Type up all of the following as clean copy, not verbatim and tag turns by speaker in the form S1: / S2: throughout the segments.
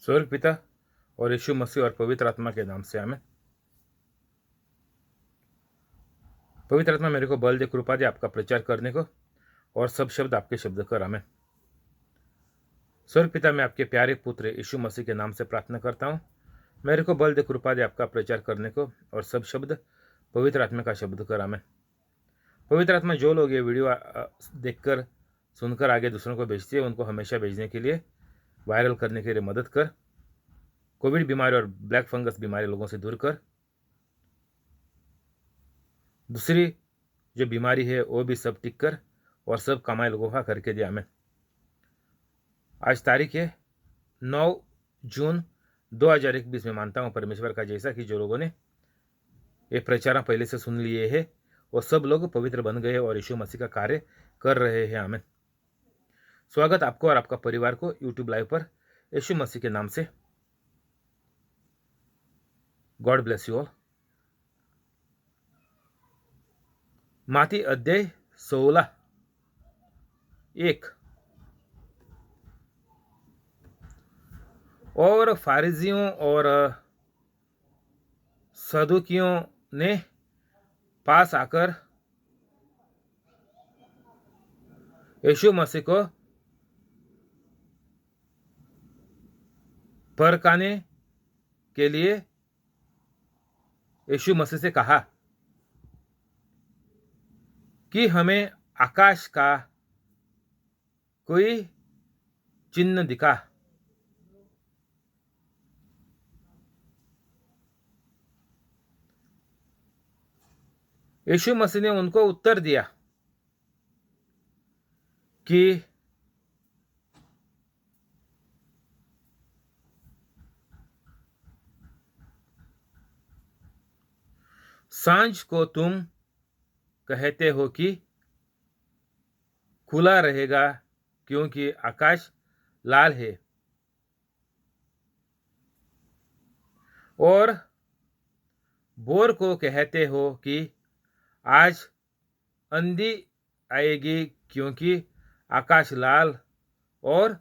S1: स्वर्ग पिता और यीशु मसीह और पवित्र आत्मा के नाम से आमेन। पवित्र आत्मा मेरे को बल दे, कृपा दे आपका प्रचार करने को, और सब शब्द आपके शब्द कर। आमेन। स्वर्ग पिता, मैं आपके प्यारे पुत्र यीशु मसीह के नाम से प्रार्थना करता हूँ। मेरे को बल दे, कृपा दे आपका प्रचार करने को, और सब शब्द पवित्र आत्मा का शब्द कर। आमेन। पवित्र आत्मा, जो लोग ये वीडियो देखकर सुनकर आगे दूसरों को भेजते हैं, उनको हमेशा भेजने के लिए, वायरल करने के लिए मदद कर। कोविड बीमारी और ब्लैक फंगस बीमारी लोगों से दूर कर। दूसरी जो बीमारी है वो भी सब टिक कर, और सब कमाई लोगों का करके दिया। आमेन। आज तारीख है 9 जून 2021 में मानता हूँ परमेश्वर का जैसा कि जो लोगों ने ये प्रचार पहले से सुन लिए हैं वो सब लोग पवित्र बन गए और यीशु मसीह का कार्य कर रहे हैं। आमेन। स्वागत आपको और आपका परिवार को यूट्यूब लाइव पर यीशु मसीह के नाम से। God bless you all. माती अध्याय 16:1। और फारिजियों और सदुकियों ने पास आकर यीशु मसीह को परखाने के लिए यीशु मसीह से कहा कि हमें आकाश का कोई चिन्ह दिखा। यीशु मसीह ने उनको उत्तर दिया कि सांझ को तुम कहते हो कि खुला रहेगा क्योंकि आकाश लाल है, और भोर को कहते हो कि आज अंधी आएगी क्योंकि आकाश लाल और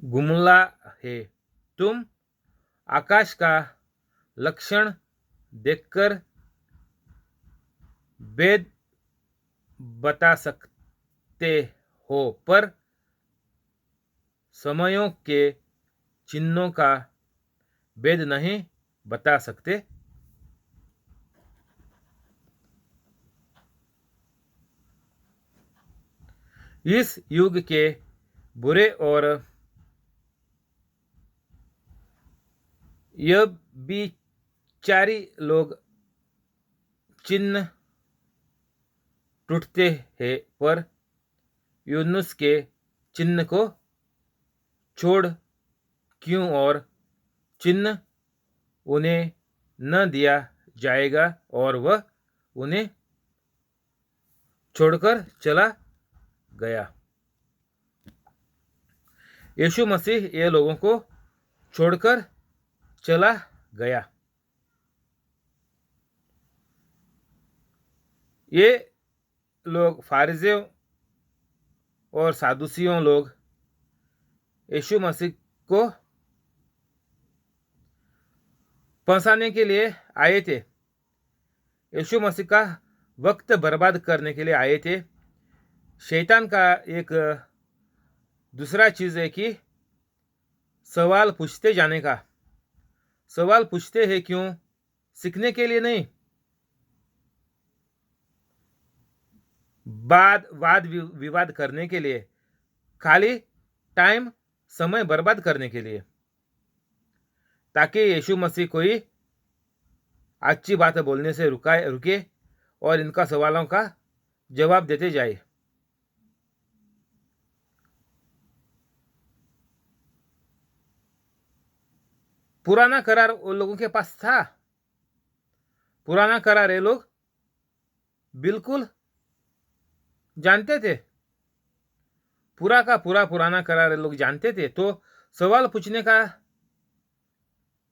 S1: गुमला है। तुम आकाश का लक्षण देखकर भेद बता सकते हो, पर समयों के चिन्हों का भेद नहीं बता सकते। इस युग के बुरे और व्यभिचारी लोग चिन्ह टूटते हैं, पर यूनुस के चिन्ह को छोड़ क्यों, और चिन्ह उन्हें न दिया जाएगा और वह उन्हें छोड़कर चला गया। यीशु मसीह ये लोगों को छोड़कर चला गया। ये लोग फारिजियों और सादुसियों लोग यीशु मसीह को फंसाने के लिए आए थे। यीशु मसीह का वक्त बर्बाद करने के लिए आए थे। शैतान का एक दूसरा चीज है कि सवाल पूछते जाने का। सवाल पूछते हैं क्यों? सीखने के लिए नहीं, वाद विवाद करने के लिए, खाली टाइम समय बर्बाद करने के लिए, ताकि यीशु मसीह कोई अच्छी बात बोलने से रुके और इनका सवालों का जवाब देते जाए। पुराना करार उन लोगों के पास था। पुराना करार ये लोग बिल्कुल जानते थे। पूरा का पूरा पुराना करार ये लोग जानते थे। तो सवाल पूछने का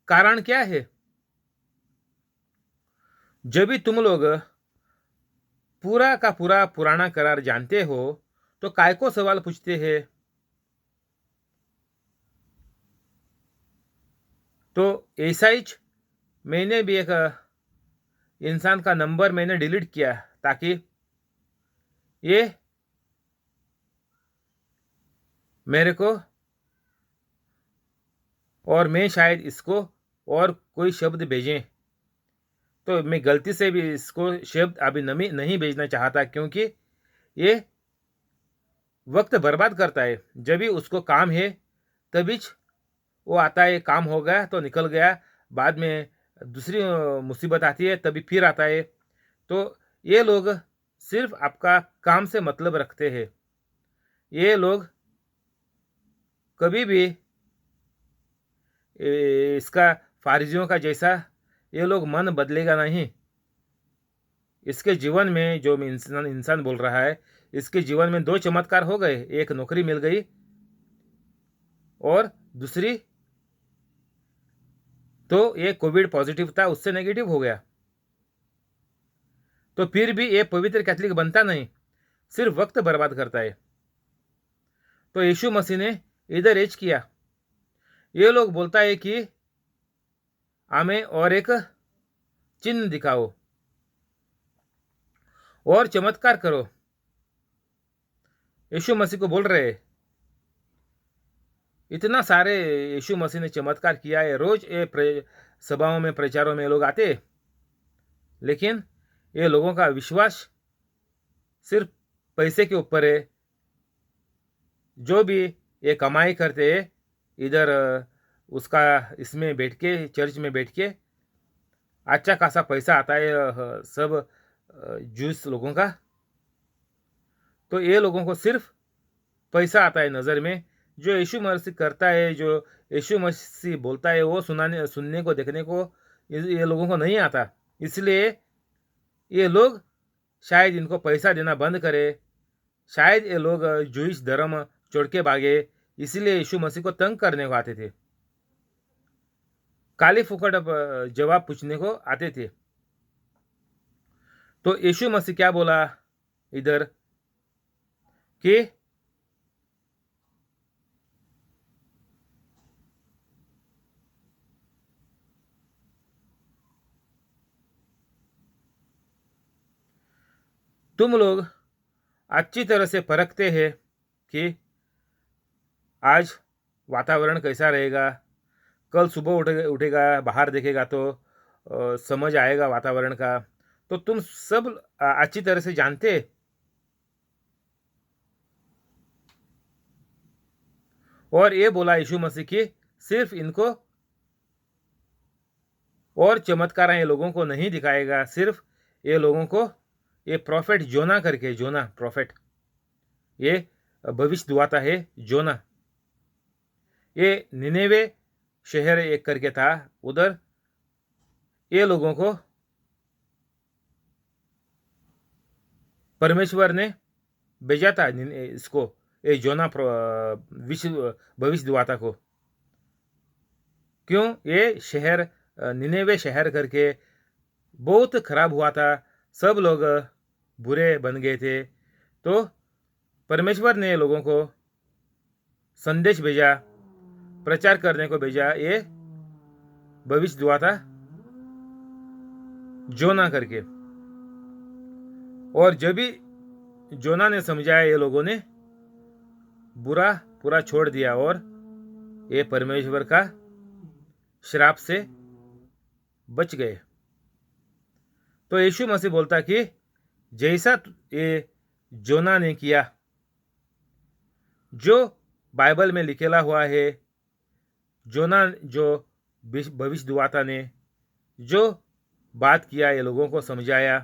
S1: कारण क्या है? जब भी तुम लोग पूरा का पूरा पुराना करार जानते हो तो काय को सवाल पूछते हैं? तो ऐसा ही मैंने भी एक इंसान का नंबर मैंने डिलीट किया ताकि ये मेरे को, और मैं शायद इसको और कोई शब्द भेजें, तो मैं गलती से भी इसको शब्द अभी नहीं भेजना चाहता, क्योंकि ये वक्त बर्बाद करता है। जब भी उसको काम है तभी वो आता है, काम हो गया तो निकल गया, बाद में दूसरी मुसीबत आती है तभी फिर आता है। तो ये लोग सिर्फ आपका काम से मतलब रखते हैं। ये लोग कभी भी इसका फारिजियों का जैसा ये लोग मन बदलेगा नहीं। इसके जीवन में जो इंसान बोल रहा है, इसके जीवन में 2 चमत्कार हो गए। एक नौकरी मिल गई और दूसरी तो ये कोविड पॉजिटिव था, उससे नेगेटिव हो गया। तो फिर भी ये पवित्र कैथलिक बनता नहीं, सिर्फ वक्त बर्बाद करता है। तो यीशु मसीह ने इधर एज किया। ये लोग बोलता है कि हमें और एक चिन्ह दिखाओ और चमत्कार करो। यीशु मसीह को बोल रहे, इतना सारे यीशु मसीह ने चमत्कार किया है, रोज ये सभाओं में प्रचारों में लोग आते, लेकिन ये लोगों का विश्वास सिर्फ पैसे के ऊपर है। जो भी ये कमाई करते हैं इधर उसका इसमें बैठ के, चर्च में बैठ के अच्छा खासा पैसा आता है सब जूस लोगों का। तो ये लोगों को सिर्फ पैसा आता है नज़र में। जो यीशु मसीह करता है, जो यीशु मसीह बोलता है, वो सुनने को देखने को ये लोगों को नहीं आता। इसलिए ये लोग शायद इनको पैसा देना बंद करे, शायद ये लोग जूइश धर्म छोड़ के भागे, इसलिए यीशु मसीह को तंग करने को आते थे, काली फुकट जवाब पूछने को आते थे। तो यीशु मसीह क्या बोला इधर कि तुम लोग अच्छी तरह से परखते हैं कि आज वातावरण कैसा रहेगा, कल सुबह उठेगा बाहर देखेगा तो समझ आएगा वातावरण का। तो तुम सब अच्छी तरह से जानते। और ये बोला यीशु मसीह की सिर्फ इनको और चमत्कार ये लोगों को नहीं दिखाएगा, सिर्फ ये लोगों को ये प्रॉफिट जोना करके, जोना प्रॉफिट, ये भविष्य दुआता है जोना। ये निनेवे शहर एक करके था, उधर ये लोगों को परमेश्वर ने भेजा था, इसको ये जोना विश्व भविष्य दुआता को। क्यों? ये शहर निनेवे शहर करके बहुत खराब हुआ था, सब लोग बुरे बन गए थे। तो परमेश्वर ने लोगों को संदेश भेजा, प्रचार करने को भेजा, ये भविष्य दुआता जोना करके। और जब भी जोना ने समझाया, ये लोगों ने बुरा पूरा छोड़ दिया और ये परमेश्वर का श्राप से बच गए। तो यीशु मसीह बोलता कि जैसा ये जोना ने किया, जो बाइबल में लिखेला हुआ है, जोना जो भविष्य दुआता ने जो बात किया, ये लोगों को समझाया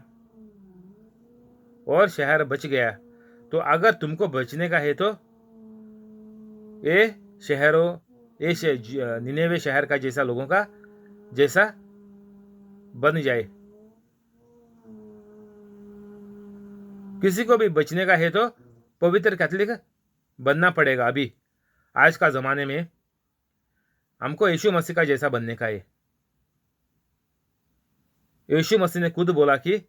S1: और शहर बच गया। तो अगर तुमको बचने का है तो ये शहरों, ये निनेवे शहर का जैसा लोगों का जैसा बन जाए। किसी को भी बचने का है तो पवित्र कैथलिक बनना पड़ेगा। अभी आज का ज़माने में हमको यीशु मसीह का जैसा बनने का है। यीशु मसीह ने खुद बोला कि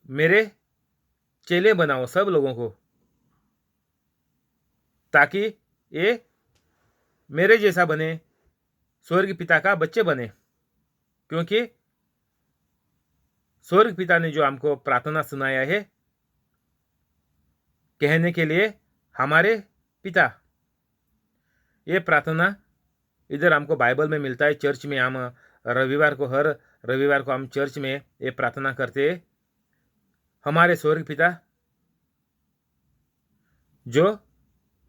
S1: मेरे चेले बनाओ सब लोगों को, ताकि ये मेरे जैसा बने, स्वर्ग पिता का बच्चे बने, क्योंकि स्वर्ग पिता ने जो हमको प्रार्थना सुनाया है कहने के लिए, हमारे पिता, ये प्रार्थना इधर हमको बाइबल में मिलता है। चर्च में हम हर रविवार को हम चर्च में ये प्रार्थना करते हैं, हमारे स्वर्ग पिता जो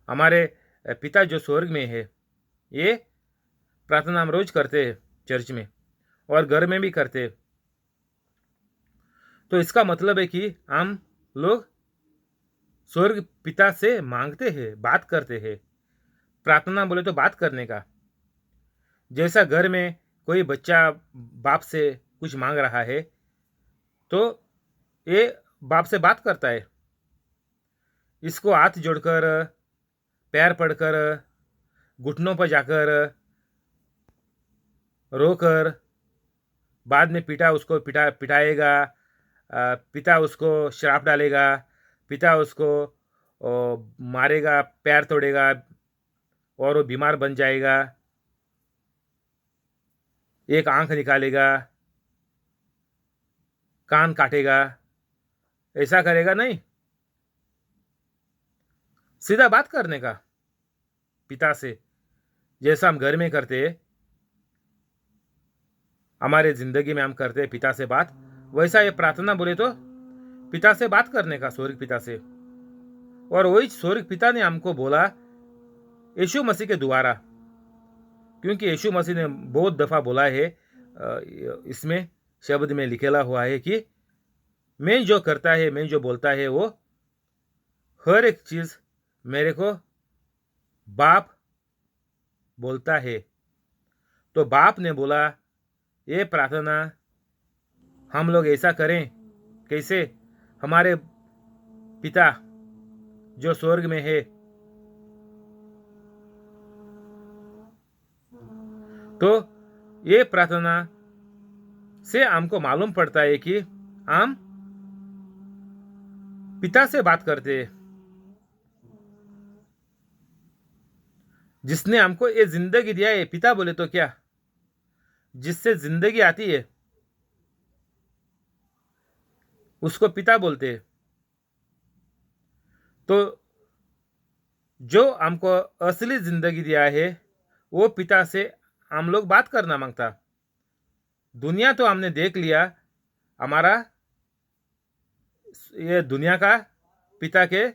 S1: हमारे पिता जो स्वर्ग में है। ये प्रार्थना हम रोज करते हैं चर्च में और घर में भी करते हैं। तो इसका मतलब है कि हम लोग स्वर्ग पिता से मांगते हैं, बात करते हैं। प्रार्थना बोले तो बात करने का। जैसा घर में कोई बच्चा बाप से कुछ मांग रहा है तो ये बाप से बात करता है। इसको हाथ जोड़कर, पैर पड़कर, घुटनों पर जाकर, रोकर, बाद में उसको पिटाएगा, पिता उसको श्राप डालेगा, पिता उसको मारेगा, पैर तोड़ेगा और वो बीमार बन जाएगा, एक आंख निकालेगा, कान काटेगा। ऐसा करेगा नहीं, सीधा बात करने का पिता से, जैसा हम घर में करते हैं, हमारे जिंदगी में हम करते हैं पिता से बात, वैसा ये प्रार्थना बोले तो पिता से बात करने का, स्वर्ग पिता से। और वही स्वर्ग पिता ने हमको बोला यीशु मसीह के द्वारा, क्योंकि यीशु मसीह ने बहुत दफा बोला है, इसमें शब्द में लिखेला हुआ है कि मैं जो करता है, मैं जो बोलता है, वो हर एक चीज मेरे को बाप बोलता है। तो बाप ने बोला ये प्रार्थना हम लोग ऐसा करें, कैसे? हमारे पिता जो स्वर्ग में है। तो ये प्रार्थना से हमको मालूम पड़ता है कि हम पिता से बात करते हैं, जिसने हमको ये जिंदगी दिया है। पिता बोले तो क्या, जिससे जिंदगी आती है उसको पिता बोलते हैं। तो जो हमको असली जिंदगी दिया है वो पिता से हम लोग बात करना मांगता। दुनिया तो हमने देख लिया, हमारा ये दुनिया का पिता के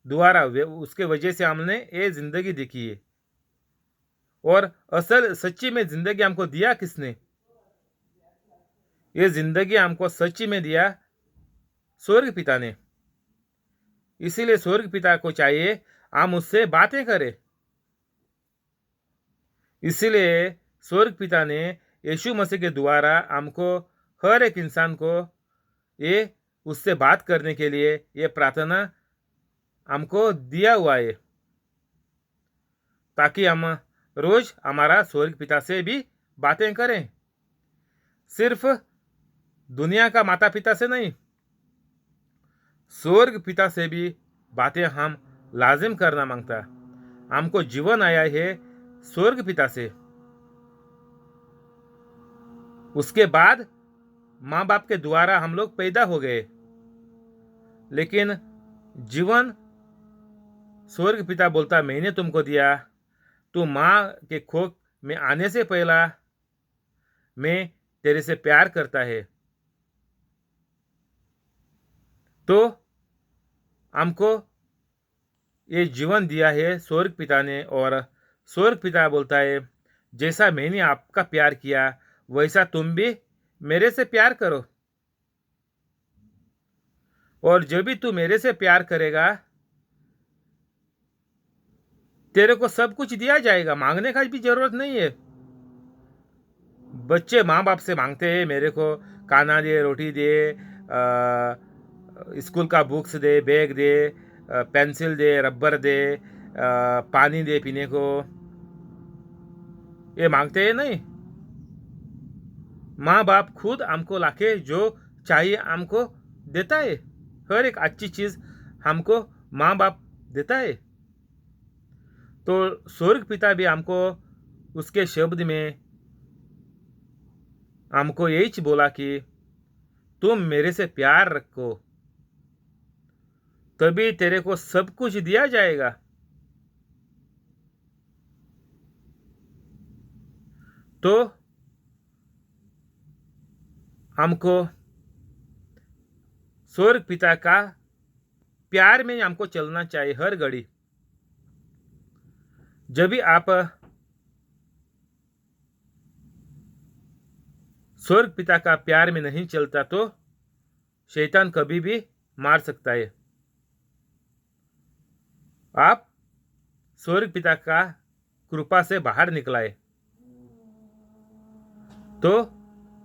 S1: द्वारा, उसके वजह से हमने ये जिंदगी देखी है। और असल सच्ची में जिंदगी हमको दिया किसने? ये जिंदगी हमको सच्ची में दिया स्वर्ग पिता ने। इसीलिए स्वर्ग पिता को चाहिए हम उससे बातें करें। इसीलिए स्वर्ग पिता ने यीशु मसीह के द्वारा हमको, हर एक इंसान को, ये उससे बात करने के लिए ये प्रार्थना हमको दिया हुआ है, ताकि हम रोज हमारा स्वर्ग पिता से भी बातें करें। सिर्फ दुनिया का माता पिता से नहीं, स्वर्ग पिता से भी बातें हम लाजिम करना मांगता। हमको जीवन आया है स्वर्ग पिता से। उसके बाद माँ बाप के द्वारा हम लोग पैदा हो गए, लेकिन जीवन स्वर्ग पिता बोलता मैंने तुमको दिया। तू माँ के कोख में आने से पहला मैं तेरे से प्यार करता है। तो हमको ये जीवन दिया है स्वर्ग पिता ने, और स्वर्ग पिता बोलता है जैसा मैंने आपका प्यार किया वैसा तुम भी मेरे से प्यार करो। और जब भी तू मेरे से प्यार करेगा तेरे को सब कुछ दिया जाएगा, मांगने का भी जरूरत नहीं है। बच्चे माँ बाप से मांगते हैं मेरे को खाना दे, रोटी दे, स्कूल का बुक्स दे, बैग दे, पेंसिल दे, रबर दे, पानी दे पीने को, ये मांगते हैं नहीं। माँ बाप खुद हमको लाके जो चाहिए हमको देता है। हर एक अच्छी चीज हमको माँ बाप देता है। तो स्वर्ग पिता भी हमको उसके शब्द में हमको यही बोला कि तुम मेरे से प्यार रखो, तभी तेरे को सब कुछ दिया जाएगा। तो हमको स्वर्ग पिता का प्यार में हमको चलना चाहिए हर घड़ी। जब भी आप स्वर्ग पिता का प्यार में नहीं चलता तो शैतान कभी भी मार सकता है। आप स्वर्ग पिता का कृपा से बाहर निकलाए तो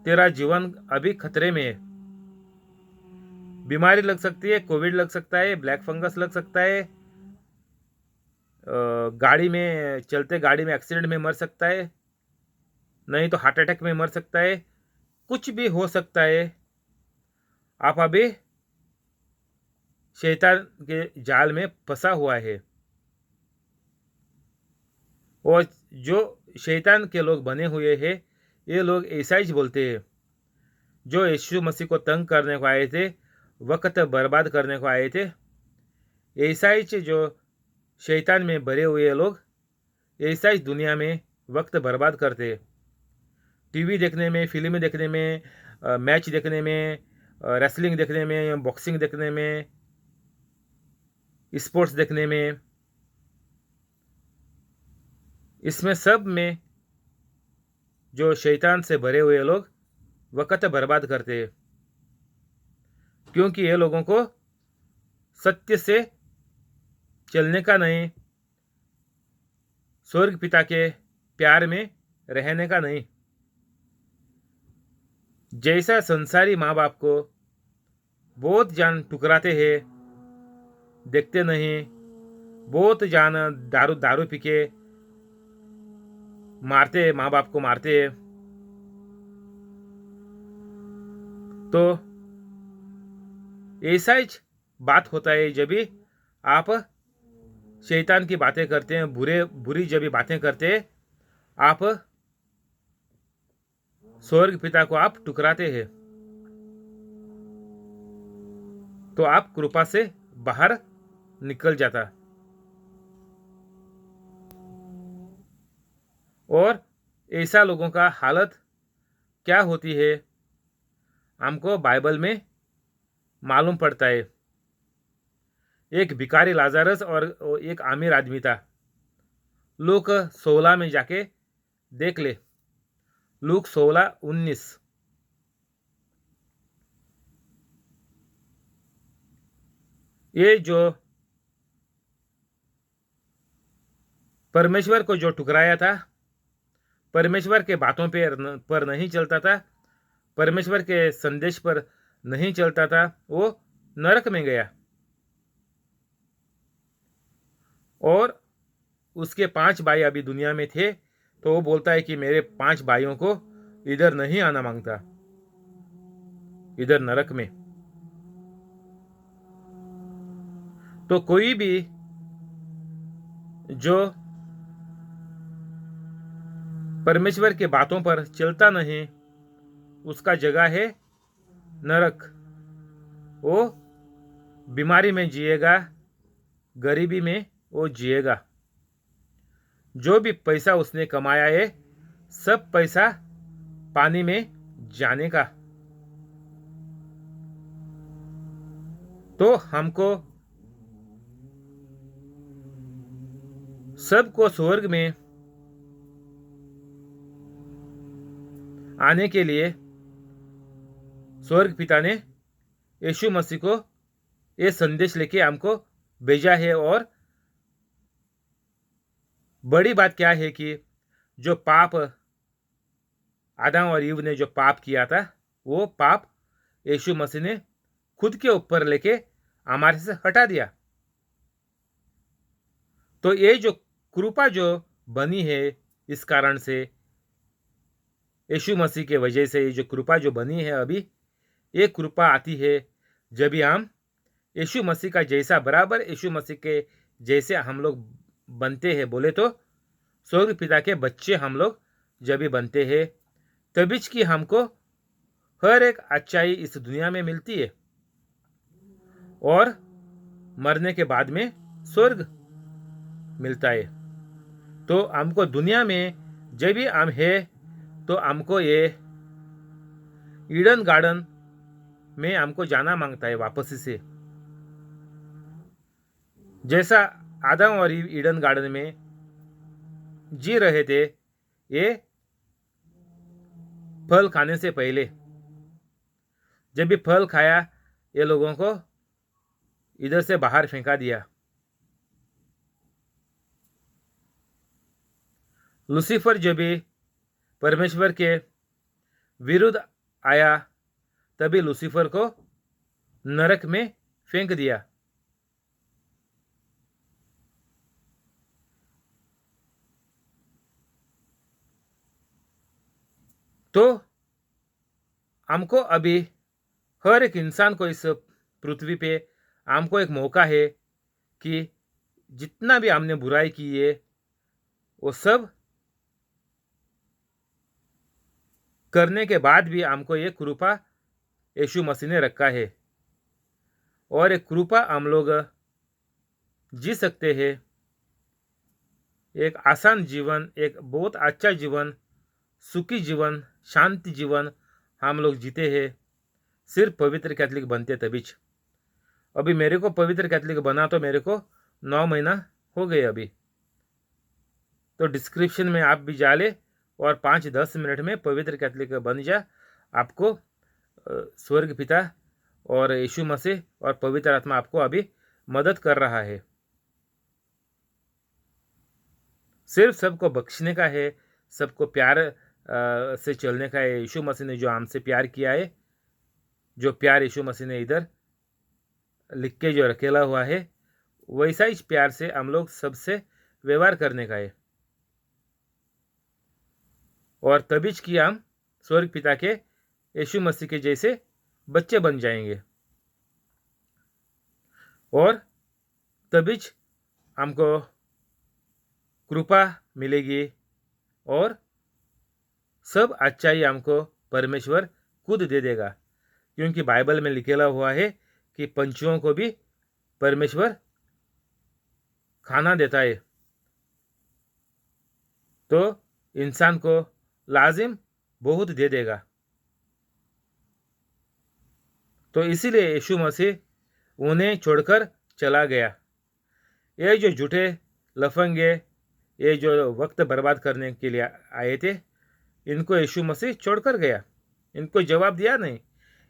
S1: तेरा जीवन अभी खतरे में है। बीमारी लग सकती है, कोविड लग सकता है, ब्लैक फंगस लग सकता है, गाड़ी में चलते गाड़ी में एक्सीडेंट में मर सकता है, नहीं तो हार्ट अटैक में मर सकता है, कुछ भी हो सकता है। आप अभी शैतान के जाल में फंसा हुआ है। और जो शैतान के लोग बने हुए हैं, ये लोग ऐसा ही बोलते हैं। जो यीशु मसीह को तंग करने को आए थे, वक्त बर्बाद करने को आए थे, ऐसा ही जो शैतान में भरे हुए लोग ऐसा ही दुनिया में वक्त बर्बाद करते हैं। टीवी देखने में, फिल्म देखने में, मैच देखने में, रेसलिंग देखने में, बॉक्सिंग देखने में, स्पोर्ट्स देखने में, इसमें सब में जो शैतान से भरे हुए लोग वक्त बर्बाद करते हैं, क्योंकि ये लोगों को सत्य से चलने का नहीं, स्वर्ग पिता के प्यार में रहने का नहीं। जैसा संसारी माँ बाप को बहुत जान ठुकराते हैं, देखते नहीं, बहुत जान दारू दारू पी के मारते, माँ बाप को मारते, तो ऐसा ही बात होता है जब भी आप शैतान की बातें करते हैं, बुरी जब भी बातें करते हैं, आप स्वर्ग पिता को आप ठुकराते हैं, तो आप कृपा से बाहर निकल जाता। और ऐसा लोगों का हालत क्या होती है हमको बाइबल में मालूम पड़ता है। एक भिखारी लाजरस और एक आमिर आदमी था। लूक 16 में जाके देख ले, लूक 16:19। ये जो परमेश्वर को जो ठुकराया था, परमेश्वर के बातों पर नहीं चलता था, परमेश्वर के संदेश पर नहीं चलता था, वो नरक में गया। और उसके 5 भाई अभी दुनिया में थे, तो वो बोलता है कि मेरे 5 भाइयों को इधर नहीं आना मांगता, इधर नरक में। तो कोई भी जो परमेश्वर के बातों पर चलता नहीं, उसका जगह है नरक। वो बीमारी में जिएगा, गरीबी में वो जिएगा। जो भी पैसा उसने कमाया है, सब पैसा पानी में जाने का। तो हमको सबको स्वर्ग में आने के लिए स्वर्ग पिता ने यीशु मसीह को ये संदेश लेके हमको भेजा है। और बड़ी बात क्या है कि जो पाप आदम और ईव ने जो पाप किया था, वो पाप यीशु मसीह ने खुद के ऊपर लेके हमारे से हटा दिया। तो ये जो कृपा जो बनी है, इस कारण से यीशु मसीह के वजह से ये जो कृपा जो बनी है अभी, ये कृपा आती है जब भी हम यीशु मसीह का जैसा, बराबर यीशु मसीह के जैसे हम लोग बनते हैं। बोले तो स्वर्ग पिता के बच्चे हम लोग जब भी बनते हैं, तभी कि हमको हर एक अच्छाई इस दुनिया में मिलती है और मरने के बाद में स्वर्ग मिलता है। तो हमको दुनिया में जब भी हम है तो हमको ये ईडन गार्डन में हमको जाना मांगता है वापस से। जैसा आदम और ईव ईडन गार्डन में जी रहे थे, ये फल खाने से पहले जब भी फल खाया, ये लोगों को इधर से बाहर फेंका दिया। लूसीफर जब भी परमेश्वर के विरुद्ध आया, तभी लूसीफर को नरक में फेंक दिया। तो हमको अभी हर एक इंसान को इस पृथ्वी पे हमको एक मौका है कि जितना भी हमने बुराई की है वो सब करने के बाद भी हमको ये कृपा यीशु मसीह ने रखा है और एक कृपा हम लोग जी सकते हैं। एक आसान जीवन, एक बहुत अच्छा जीवन, सुखी जीवन, शांति जीवन हम लोग जीते हैं सिर्फ पवित्र कैथलिक बनते तभी। अभी मेरे को पवित्र कैथलिक बना तो मेरे को 9 महीना हो गए अभी। तो डिस्क्रिप्शन में आप भी जा ले और 5-10 मिनट में पवित्र कैथलिक बन जा। आपको स्वर्ग पिता और यीशु मसीह और पवित्र आत्मा आपको अभी मदद कर रहा है। सिर्फ सबको बख्शने का है, सबको प्यार से चलने का है। यीशु मसीह ने जो हमसे प्यार किया है, जो प्यार यीशु मसीह ने इधर लिख के जो रखेला हुआ है, वैसा ही प्यार से हम लोग सबसे व्यवहार करने का है और तभी कि हम स्वर्ग पिता के यीशु मसीह के जैसे बच्चे बन जाएंगे और तभी हमको कृपा मिलेगी और सब अच्छाई हमको परमेश्वर खुद दे देगा। क्योंकि बाइबल में लिखेला हुआ है कि पंछियों को भी परमेश्वर खाना देता है, तो इंसान को लाजिम बहुत दे देगा। तो इसीलिए यीशु मसीह उन्हें छोड़कर चला गया। ये जो झूठे लफंगे, ये जो वक्त बर्बाद करने के लिए आए थे, इनको यीशु मसीह छोड़कर गया। इनको जवाब दिया नहीं,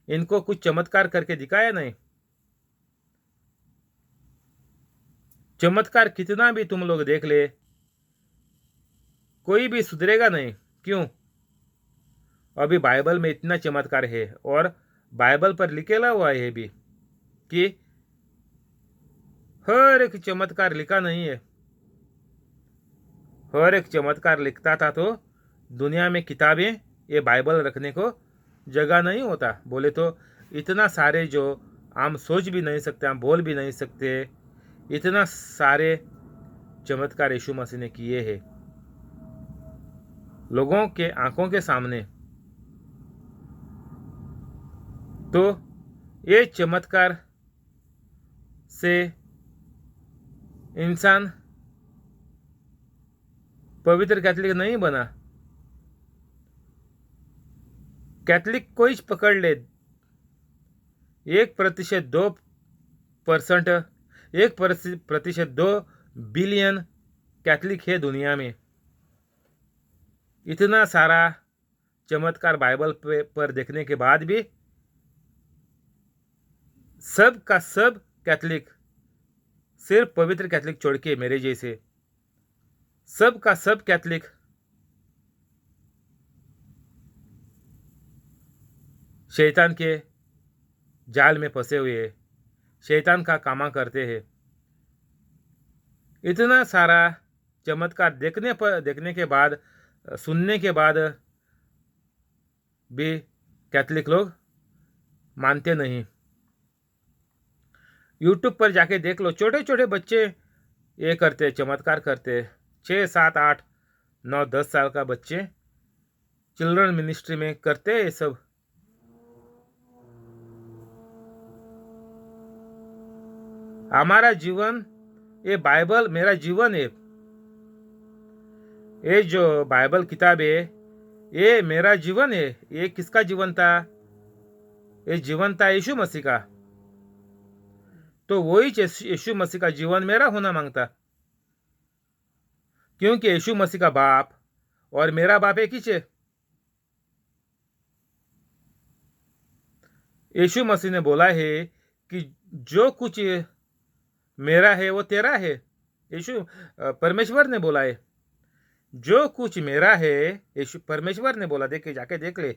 S1: इनको कुछ चमत्कार करके दिखाया नहीं। चमत्कार कितना भी तुम लोग देख ले, कोई भी सुधरेगा नहीं। क्यों? अभी बाइबल में इतना चमत्कार है और बाइबल पर लिखेला हुआ है भी कि हर एक चमत्कार लिखा नहीं है। हर एक चमत्कार लिखता था तो दुनिया में किताबें, ये बाइबल रखने को जगह नहीं होता। बोले तो इतना सारे जो हम सोच भी नहीं सकते, हम बोल भी नहीं सकते, इतना सारे चमत्कार यीशु मसीह ने किए हैं लोगों के आंखों के सामने। तो ये चमत्कार से इंसान पवित्र कैथलिक नहीं बना। कैथलिक कोई पकड़ ले, 1%, 2%, 1%, 2 बिलियन कैथलिक है दुनिया में। इतना सारा चमत्कार बाइबल पर देखने के बाद भी सब का सब कैथलिक, सिर्फ पवित्र कैथलिक छोड़ के मेरे जैसे सब का सब कैथलिक शैतान के जाल में फंसे हुए, शैतान का कामा करते हैं। इतना सारा चमत्कार देखने के बाद, सुनने के बाद भी कैथलिक लोग मानते नहीं। यूट्यूब पर जाके देख लो, छोटे छोटे बच्चे ये करते, चमत्कार करते, 6, 7, 8 9-10 साल का बच्चे चिल्ड्रन मिनिस्ट्री में करते हैं ये सब। हमारा जीवन, ये बाइबल मेरा जीवन है। ये जो बाइबल किताब है ये मेरा जीवन है। ये किसका जीवन था? ये जीवन था यीशु मसीह का। तो वही यीशु मसीह का जीवन मेरा होना मांगता, क्योंकि यीशु मसीह का बाप और मेरा बाप एक ही है। यीशु मसीह ने बोला है कि जो कुछ मेरा है वो तेरा है। यीशु परमेश्वर ने बोला है, जो कुछ मेरा है, यीशु परमेश्वर ने बोला, देख के जाके देख ले,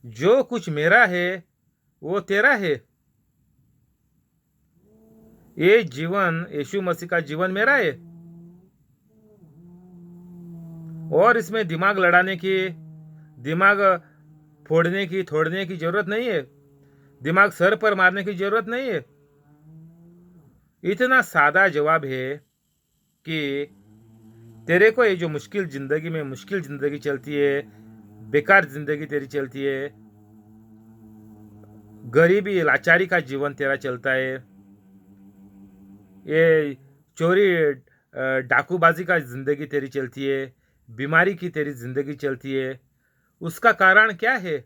S1: जो कुछ मेरा है वो तेरा है। ये जीवन, यीशु मसीह का जीवन मेरा है। और इसमें दिमाग लड़ाने की, दिमाग फोड़ने की, तोड़ने की जरूरत नहीं है। दिमाग सर पर मारने की जरूरत नहीं है। इतना सादा जवाब है कि तेरे को ये जो मुश्किल जिंदगी में मुश्किल जिंदगी चलती है, बेकार जिंदगी तेरी चलती है, गरीबी लाचारी का जीवन तेरा चलता है, ये चोरी डाकूबाजी का जिंदगी तेरी चलती है, बीमारी की तेरी जिंदगी चलती है, उसका कारण क्या है?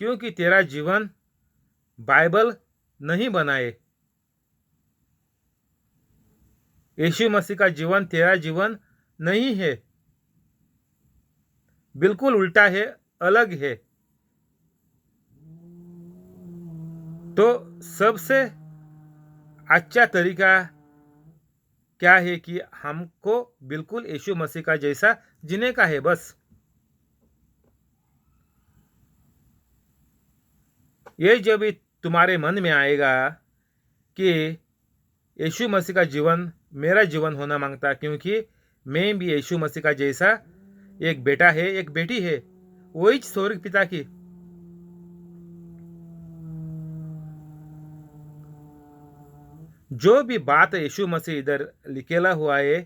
S1: क्योंकि तेरा जीवन बाइबल नहीं बनाए। यीशु मसीह का जीवन तेरा जीवन नहीं है, बिल्कुल उल्टा है, अलग है। तो सबसे अच्छा तरीका क्या है कि हमको बिल्कुल यीशु मसीह का जैसा जीने का है, बस। ये जब भी तुम्हारे मन में आएगा कि यीशु मसीह का जीवन मेरा जीवन होना मांगता, क्योंकि मैं भी यीशु मसीह का जैसा एक बेटा है, एक बेटी है, वही स्वर्ग पिता की। जो भी बात यीशु मसीह इधर लिखेला हुआ है,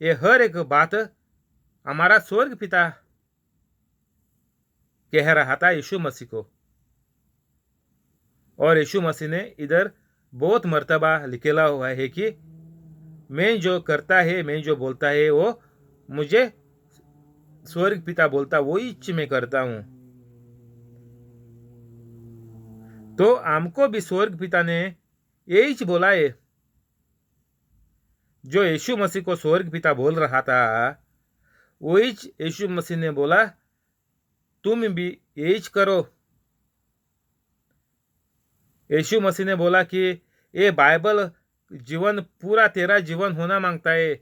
S1: ये हर एक बात हमारा स्वर्ग पिता कह रहा था यीशु मसीह को। और यीशु मसीह ने इधर बहुत मर्तबा लिखेला हुआ है कि मैं जो करता है, मैं जो बोलता है, वो मुझे स्वर्ग पिता बोलता, वही मैं करता हूं। तो हमको भी स्वर्ग पिता ने यही बोला है। जो यीशु मसीह को स्वर्ग पिता बोल रहा था, वही यीशु मसीह ने बोला तुम भी यही करो। यीशु मसीह ने बोला कि ये बाइबल जीवन पूरा तेरा जीवन होना मांगता है।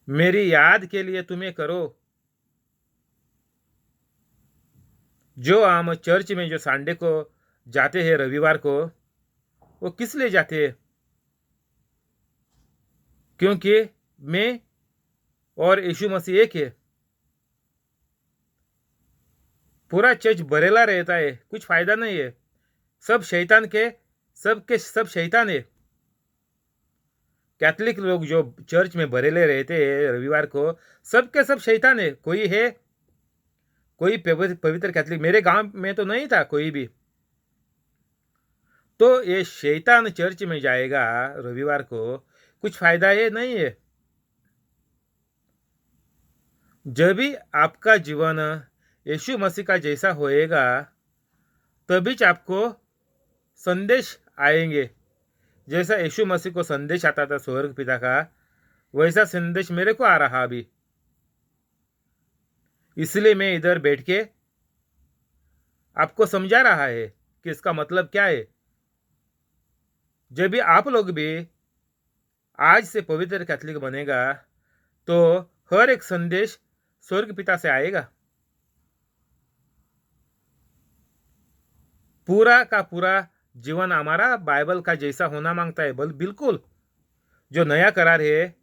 S1: मेरी याद के लिए तुम्हें करो। जो हम चर्च में जो संडे को जाते हैं, रविवार को, वो किस लिए जाते हैं? क्योंकि मैं और यीशु मसीह एक है। पूरा चर्च भरेला रहता है, कुछ फायदा नहीं है। सब शैतान के सब शैतान है। कैथलिक लोग जो चर्च में भरेले रहते हैं रविवार को, सबके सब शैतान है। कोई है, कोई पवित्र कैथलिक मेरे गांव में तो नहीं था कोई भी। तो ये शैतान चर्च में जाएगा रविवार को, कुछ फायदा ये नहीं है। जब भी आपका जीवन यीशु मसीह का जैसा होएगा, तभी आपको संदेश आएंगे। जैसा यीशु मसीह को संदेश आता था स्वर्ग पिता का, वैसा संदेश मेरे को आ रहा अभी। इसलिए मैं इधर बैठ के आपको समझा रहा है कि इसका मतलब क्या है। जब भी आप लोग भी आज से पवित्र कैथलिक बनेगा, तो हर एक संदेश स्वर्ग पिता से आएगा। पूरा का पूरा जीवन हमारा बाइबल का जैसा होना मांगता है। बिल्कुल जो नया करार है,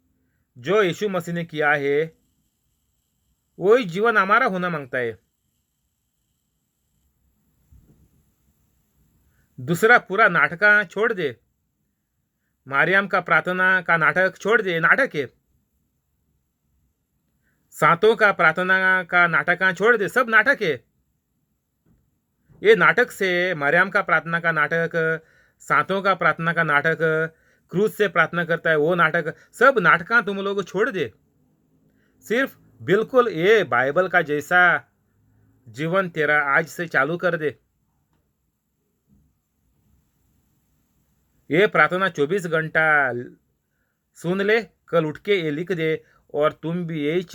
S1: जो यीशु मसीह ने किया है, वही जीवन हमारा होना मांगता है। दूसरा पूरा नाटका छोड़ दे। मारियम का प्रार्थना का नाटक छोड़ दे, नाटक है। सातों का प्रार्थना का नाटक छोड़ दे, सब नाटक है। ये नाटक से मरियम का प्रार्थना का नाटक, सातों का प्रार्थना का नाटक, क्रूज से प्रार्थना करता है वो नाटक, सब नाटक तुम लोग छोड़ दे। सिर्फ बिल्कुल ये बाइबल का जैसा जीवन तेरा आज से चालू कर दे। ये प्रार्थना 24 घंटा सुन ले, कल उठ के ये लिख दे और तुम भी यही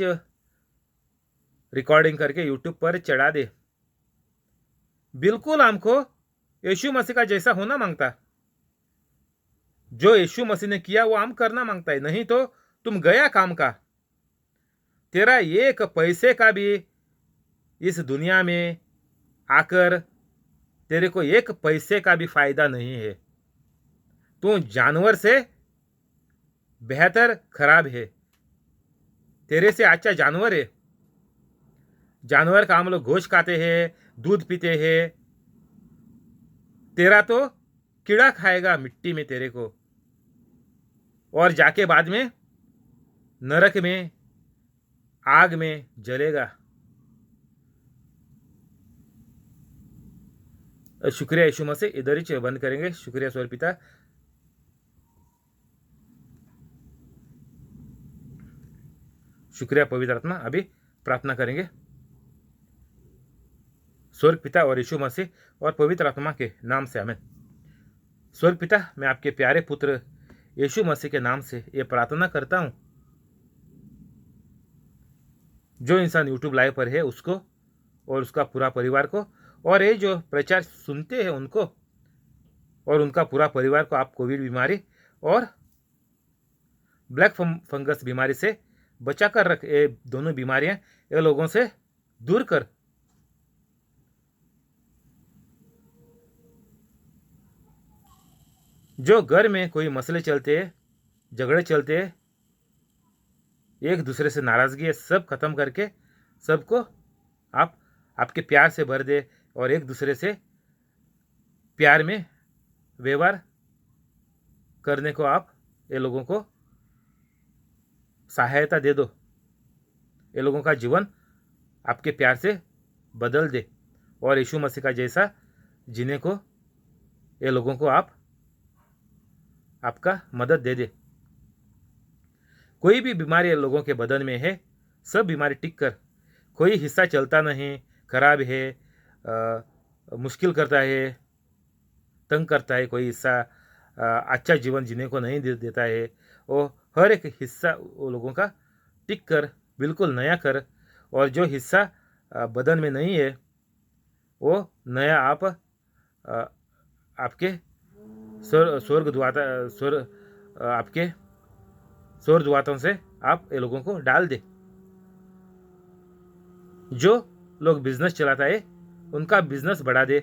S1: रिकॉर्डिंग करके यूट्यूब पर चढ़ा दे। बिल्कुल हमको यीशु मसीह का जैसा होना मांगता, जो यीशु मसीह ने किया वो हम करना मांगता है। नहीं तो तुम गया काम का, तेरा एक पैसे का भी इस दुनिया में आकर तेरे को एक पैसे का भी फायदा नहीं है। तू जानवर से बेहतर खराब है, तेरे से अच्छा जानवर है। जानवर का हम लोग गोश्त खाते हैं, दूध पीते हैं, तेरा तो कीड़ा खाएगा मिट्टी में तेरे को, और जाके बाद में नरक में आग में जलेगा। शुक्रिया यीशु मसीह, इधर ही बंद करेंगे। शुक्रिया स्वर पिता। शुक्रिया पवित्र आत्मा। अभी प्रार्थना करेंगे। स्वर्ग पिता और यीशु मसीह और पवित्र आत्मा के नाम से आमीन। स्वर्ग पिता, मैं आपके प्यारे पुत्र यीशु मसीह के नाम से ये प्रार्थना करता हूँ, जो इंसान यूट्यूब लाइव पर है उसको और उसका पूरा परिवार को, और ये जो प्रचार सुनते हैं उनको और उनका पूरा परिवार को आप कोविड बीमारी और ब्लैक फंगस बीमारी से बचा कर रख। ये दोनों बीमारियां ये लोगों से दूर कर। जो घर में कोई मसले चलते हैं, झगड़े चलते हैं, एक दूसरे से नाराजगी है, सब खत्म करके सबको आप आपके प्यार से भर दे और एक दूसरे से प्यार में व्यवहार करने को आप ये लोगों को सहायता दे दो। ये लोगों का जीवन आपके प्यार से बदल दे और यीशु मसीह का जैसा जीने को ये लोगों को आप आपका मदद दे दे। कोई भी बीमारी ये लोगों के बदन में है, सब बीमारी टिक कर। कोई हिस्सा चलता नहीं, खराब है, मुश्किल करता है, तंग करता है, कोई हिस्सा अच्छा जीवन जीने को नहीं देता है, वो हर एक हिस्सा वो लोगों का टिक कर, बिल्कुल नया कर। और जो हिस्सा बदन में नहीं है वो नया आप आपके आपके स्वर्ग द्वातों से आप ये लोगों को डाल दे। जो लोग बिजनेस चलाता है उनका बिजनेस बढ़ा दे।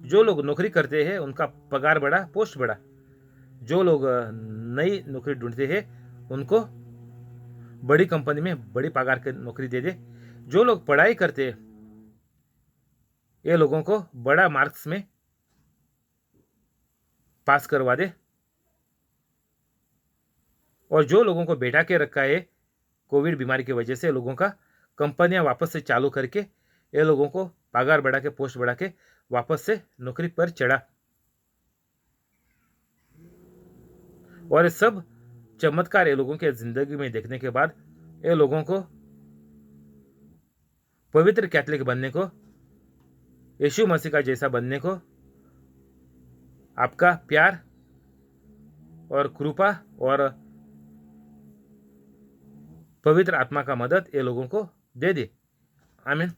S1: जो लोग नौकरी करते हैं उनका पगार बढ़ा, पोस्ट बढ़ा। जो लोग नई नौकरी ढूंढते हैं उनको बड़ी कंपनी में बड़ी पगार की नौकरी दे दे। जो लोग पढ़ाई करते हैं ये लोगों को बड़ा मार्क्स में पास करवा दे। और जो लोगों को बैठा के रखा है कोविड बीमारी की वजह से, लोगों का कंपनियां वापस से चालू करके ये लोगों को पगार बढ़ा के, पोस्ट बढ़ा के वापस से नौकरी पर चढ़ा। और ये सब चमत्कार ये लोगों के जिंदगी में देखने के बाद ये लोगों को पवित्र कैथलिक बनने को, यीशु मसीह का जैसा बनने को आपका प्यार और कृपा और पवित्र आत्मा का मदद ये लोगों को दे दे। आमीन।